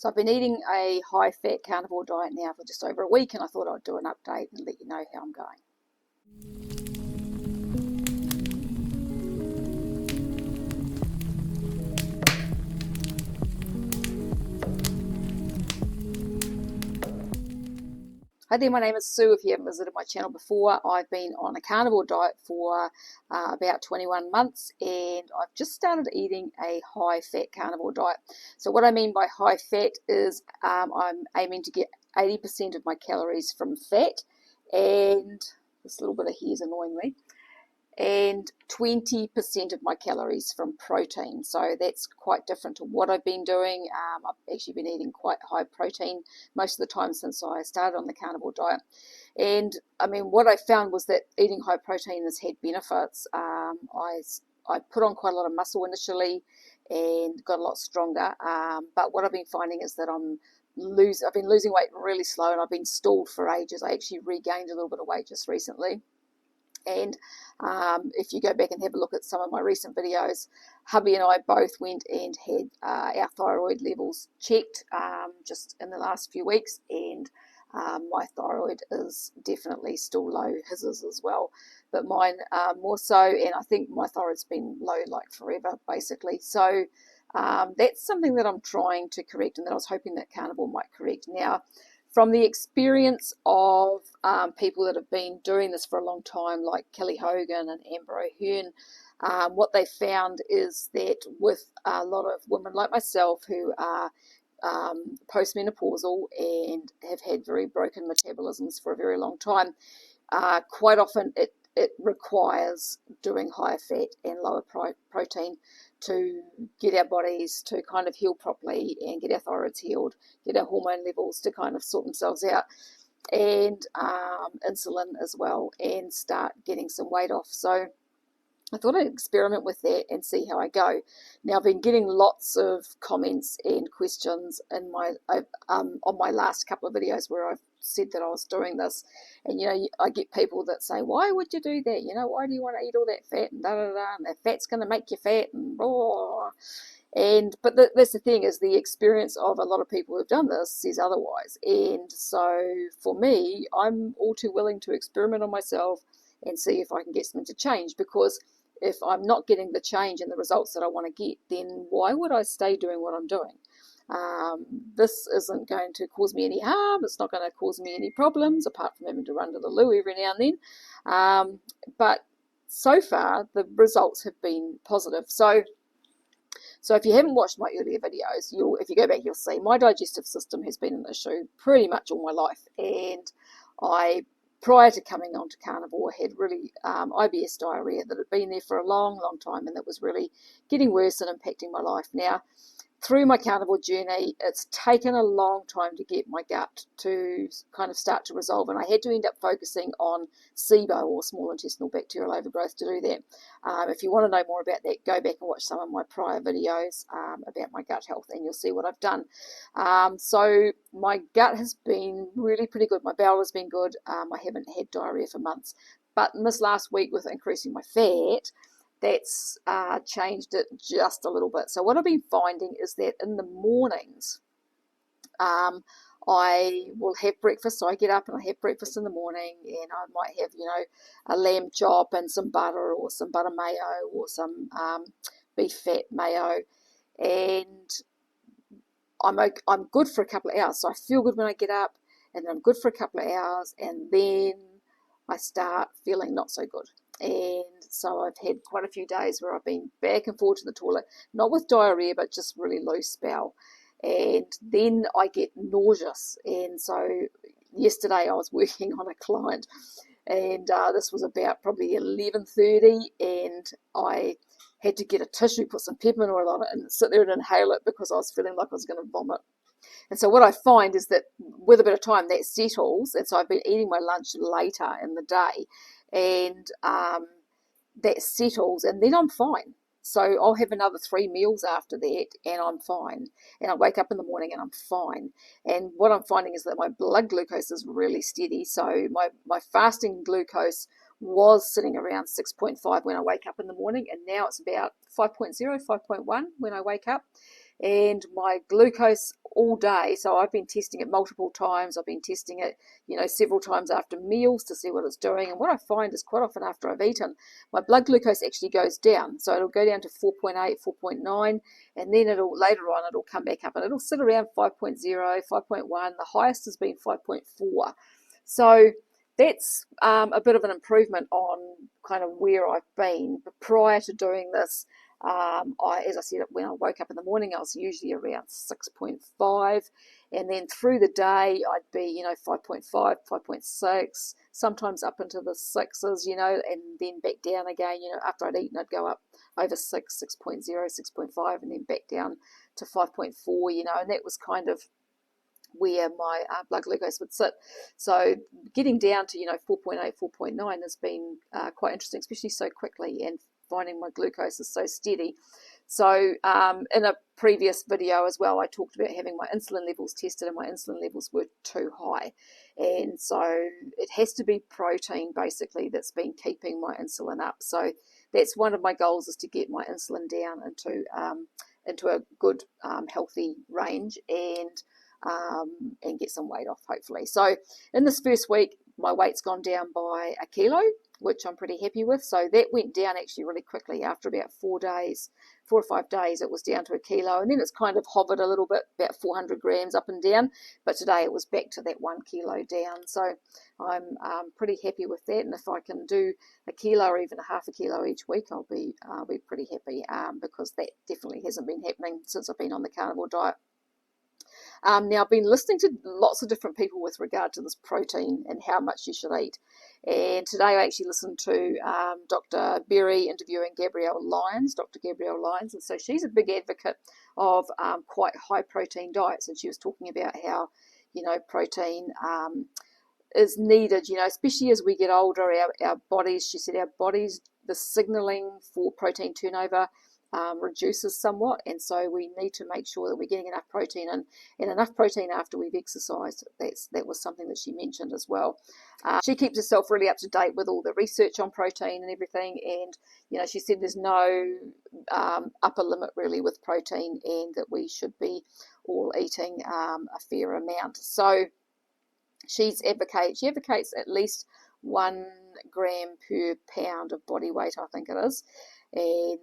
So I've been eating a high-fat carnivore diet now for just over a week, and I thought I'd do an update and let you know how I'm going. Hi there, my name is Sue. If you haven't visited my channel before, I've been on a carnivore diet for about 21 months, and I've just started eating a high-fat carnivore diet. So what I mean by high-fat is I'm aiming to get 80% of my calories from fat, and this little bit of hair is annoying me, and 20% of my calories from protein. So that's quite different to what I've been doing. I've actually been eating quite high protein most of the time since I started on the carnivore diet. And I mean, what I found was that eating high protein has had benefits. I put on quite a lot of muscle initially and got a lot stronger. But what I've been finding is that I've been losing weight really slow, and I've been stalled for ages. I actually regained a little bit of weight just recently. And if you go back and have a look at some of my recent videos, hubby and I both went and had our thyroid levels checked just in the last few weeks, and my thyroid is definitely still low. His is as well, but mine more so, and I think my thyroid's been low like forever basically. So that's something that I'm trying to correct, and that I was hoping that carnivore might correct. Now, from the experience of people that have been doing this for a long time, like Kelly Hogan and Amber O'Hearn, what they found is that with a lot of women like myself who are postmenopausal and have had very broken metabolisms for a very long time, quite often it requires doing higher fat and lower protein to get our bodies to kind of heal properly and get our thyroids healed, get our hormone levels to kind of sort themselves out, and insulin as well, and start getting some weight off. So I thought I'd experiment with that and see how I go. Now, I've been getting lots of comments and questions in on my last couple of videos where I've said that I was doing this, and I get people that say, why would you do that? Why do you want to eat all that fat and da da da, and that fat's going to make you fat and blah. But that's the thing, is the experience of a lot of people who've done this says otherwise. And so for me, I'm all too willing to experiment on myself and see if I can get something to change, because if I'm not getting the change and the results that I want to get, then why would I stay doing what I'm doing? This isn't going to cause me any harm. It's not going to cause me any problems, apart from having to run to the loo every now and then. But so far, the results have been positive. So if you haven't watched my earlier videos, if you go back, you'll see my digestive system has been an issue pretty much all my life. And prior to coming on to carnivore, had really IBS diarrhea that had been there for a long, long time, and that was really getting worse and impacting my life. Now, through my carnivore journey, it's taken a long time to get my gut to kind of start to resolve, and I had to end up focusing on SIBO, or small intestinal bacterial overgrowth, to do that. If you want to know more about that, go back and watch some of my prior videos about my gut health, and you'll see what I've done. So my gut has been really pretty good. My bowel has been good. I haven't had diarrhea for months, but in this last week, with increasing my fat, that's changed it just a little bit. So what I've been finding is that in the mornings, I will have breakfast. So I get up and I have breakfast in the morning, and I might have, a lamb chop and some butter, or some butter mayo, or some beef fat mayo, and I'm good for a couple of hours. So I feel good when I get up, and then I'm good for a couple of hours, and then I start feeling not so good. And so I've had quite a few days where I've been back and forth to the toilet, not with diarrhea, but just really loose bowel. And then I get nauseous. And so yesterday I was working on a client, and this was about probably 11:30, and I had to get a tissue, put some peppermint oil on it, and sit there and inhale it, because I was feeling like I was going to vomit. And so what I find is that with a bit of time, that settles. And so I've been eating my lunch later in the day, and that settles, and then I'm fine. So I'll have another 3 meals after that, and I'm fine. And I wake up in the morning and I'm fine. And what I'm finding is that my blood glucose is really steady. So my fasting glucose was sitting around 6.5 when I wake up in the morning, and now it's about 5.0, 5.1 when I wake up. and my glucose all day. So I've been testing it multiple times. I've been testing it, several times after meals to see what it's doing. And what I find is quite often after I've eaten, my blood glucose actually goes down. So it'll go down to 4.8, 4.9, and then later on it'll come back up and it'll sit around 5.0, 5.1. The highest has been 5.4. So that's a bit of an improvement on kind of where I've been. But prior to doing this, as I said, when I woke up in the morning, I was usually around 6.5, and then through the day, I'd be, 5.5, 5.6, sometimes up into the sixes, and then back down again. After I'd eaten, I'd go up over 6, 6.0, 6.5, and then back down to 5.4, and that was kind of where my blood glucose would sit. So getting down to 4.8, 4.9 has been quite interesting, especially so quickly, and finding my glucose is so steady. So in a previous video as well, I talked about having my insulin levels tested, and my insulin levels were too high, and so it has to be protein basically that's been keeping my insulin up. So that's one of my goals, is to get my insulin down into a good healthy range, and get some weight off, hopefully. So in this first week, my weight's gone down by 1 kilo, which I'm pretty happy with. So that went down actually really quickly. After about 4 or 5 days, it was down to 1 kilo, and then it's kind of hovered a little bit, about 400 grams up and down, but today it was back to that 1 kilo down. So I'm pretty happy with that, and if I can do 1 kilo or even half a kilo each week, I'll be pretty happy, because that definitely hasn't been happening since I've been on the carnivore diet. Now, I've been listening to lots of different people with regard to this protein and how much you should eat. And today I actually listened to Dr. Berry interviewing Dr. Gabrielle Lyons. And so she's a big advocate of quite high protein diets. And she was talking about how, protein is needed, especially as we get older, our bodies, she said, the signaling for protein turnover reduces somewhat, and so we need to make sure that we're getting enough protein and enough protein after we've exercised. That was something that she mentioned as well. She keeps herself really up to date with all the research on protein and everything, and she said there's no upper limit really with protein, and that we should be all eating a fair amount. So she advocates at least 1 gram per pound of body weight, I think it is, and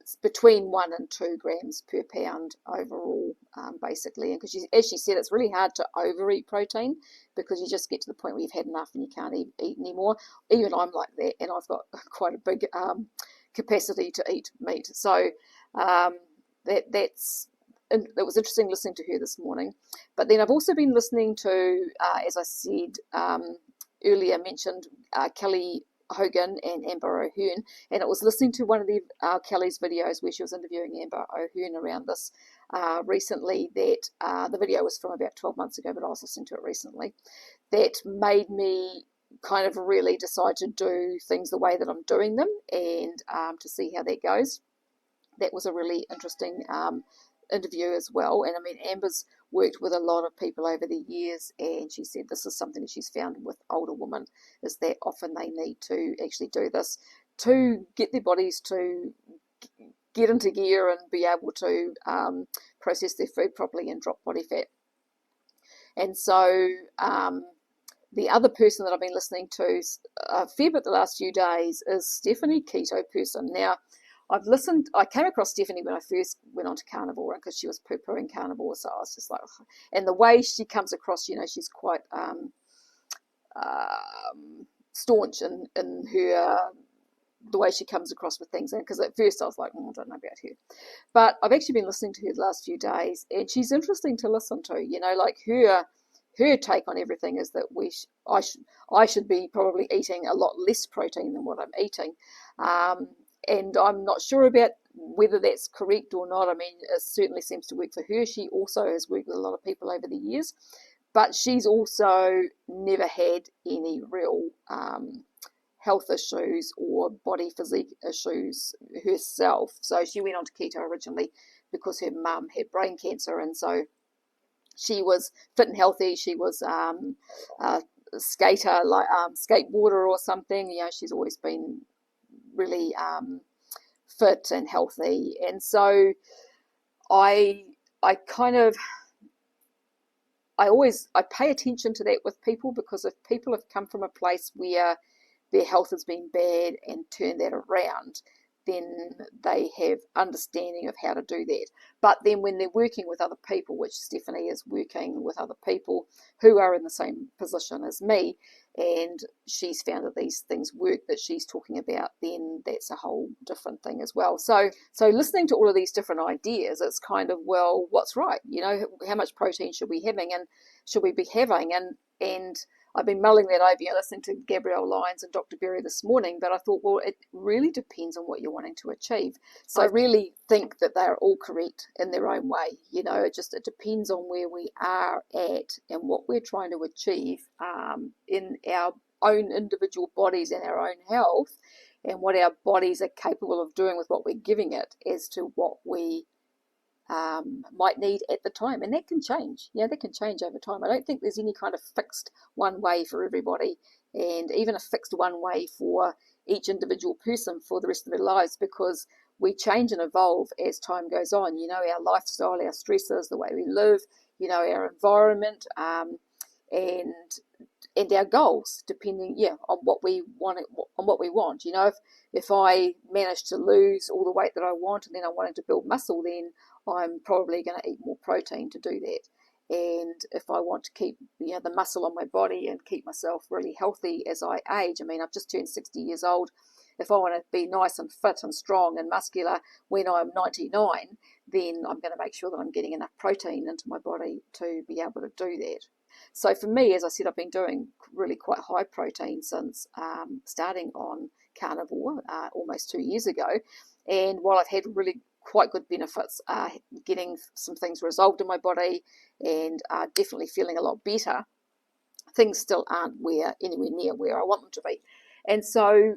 it's between 1 and 2 grams per pound overall, basically. And because as she said, it's really hard to overeat protein, because you just get to the point where you've had enough and you can't eat anymore. Even I'm like that, and I've got quite a big capacity to eat meat. So it was interesting listening to her this morning. But then I've also been listening to, as I said earlier, mentioned Kelly Hogan and Amber O'Hearn, and it was listening to one of Kelly's videos where she was interviewing Amber O'Hearn around this recently, that the video was from about 12 months ago, but I was listening to it recently, that made me kind of really decide to do things the way that I'm doing them, and to see how that goes. That was a really interesting interview as well. And I mean, Amber's worked with a lot of people over the years, and she said this is something that she's found with older women, is that often they need to actually do this to get their bodies to get into gear and be able to process their food properly and drop body fat. And so the other person that I've been listening to a fair bit the last few days is Stephanie Keto Person. Now, I came across Stephanie when I first went on to Carnivore, because she was poo-pooing Carnivore, so I was just like, ugh. And the way she comes across, she's quite staunch in her, the way she comes across with things. Because at first I was like, I don't know about her. But I've actually been listening to her the last few days, and she's interesting to listen to. Like her take on everything is that I should be probably eating a lot less protein than what I'm eating. And I'm not sure about whether that's correct or not. I mean, it certainly seems to work for her. She also has worked with a lot of people over the years, but she's also never had any real health issues or body physique issues herself. So she went on to keto originally because her mum had brain cancer, and so she was fit and healthy. She was a skater, like skateboarder or something. She's always been really fit and healthy, and so I kind of, I pay attention to that with people, because if people have come from a place where their health has been bad and turned that around, then they have understanding of how to do that. But then when they're working with other people, which Stephanie is working with other people who are in the same position as me, and she's found that these things work that she's talking about, then that's a whole different thing as well. So listening to all of these different ideas, it's kind of, well, what's right? You know, how much protein should we be having, and should we be having? And I've been mulling that over, listening to Gabrielle Lyons and Dr. Berry this morning, but I thought, well, it really depends on what you're wanting to achieve. So I really think that they're all correct in their own way. It depends on where we are at and what we're trying to achieve in our own individual bodies and our own health, and what our bodies are capable of doing with what we're giving it, as to what we might need at the time. And that can change. That can change over time. I don't think there's any kind of fixed one way for everybody, and even a fixed one way for each individual person for the rest of their lives, because we change and evolve as time goes on. Our lifestyle, our stresses, the way we live, our environment, and our goals, depending on what we want. If I manage to lose all the weight that I want, and then I'm wanting to build muscle, then I'm probably going to eat more protein to do that. And if I want to keep the muscle on my body and keep myself really healthy as I age, I've just turned 60 years old. If I want to be nice and fit and strong and muscular when I'm 99, then I'm going to make sure that I'm getting enough protein into my body to be able to do that. So for me, as I said, I've been doing really quite high protein since starting on Carnivore almost 2 years ago. And while I've had really quite good benefits, getting some things resolved in my body, and definitely feeling a lot better, things still aren't anywhere near where I want them to be. And so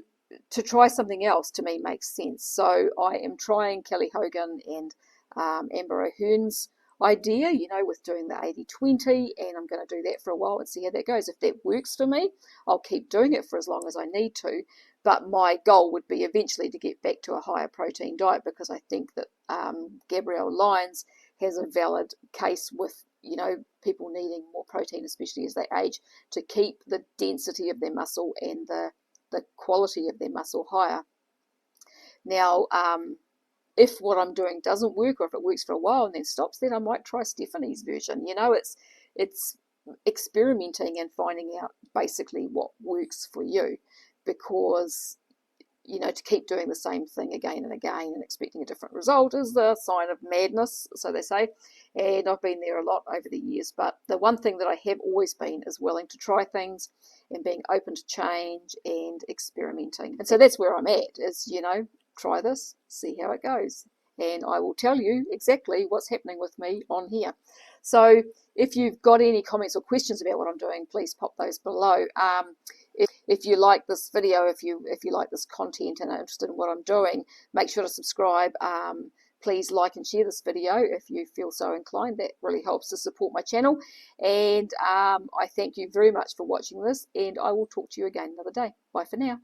to try something else, to me, makes sense. So I am trying Kelly Hogan and Amber O'Hearn's idea, with doing the 80-20, and I'm going to do that for a while and see how that goes. If that works for me, I'll keep doing it for as long as I need to. But my goal would be eventually to get back to a higher protein diet, because I think that Gabrielle Lyons has a valid case with people needing more protein, especially as they age, to keep the density of their muscle and the quality of their muscle higher. Now, if what I'm doing doesn't work, or if it works for a while and then stops, then I might try Stephanie's version. It's experimenting and finding out basically what works for you, because to keep doing the same thing again and again and expecting a different result is the sign of madness, so they say. And I've been there a lot over the years. But the one thing that I have always been is willing to try things and being open to change and experimenting. And so that's where I'm at, is, try this, see how it goes. And I will tell you exactly what's happening with me on here. So if you've got any comments or questions about what I'm doing, please pop those below. If you like this video, if you like this content and are interested in what I'm doing, make sure to subscribe. Please like and share this video if you feel so inclined. That really helps to support my channel. And I thank you very much for watching this, and I will talk to you again another day. Bye for now.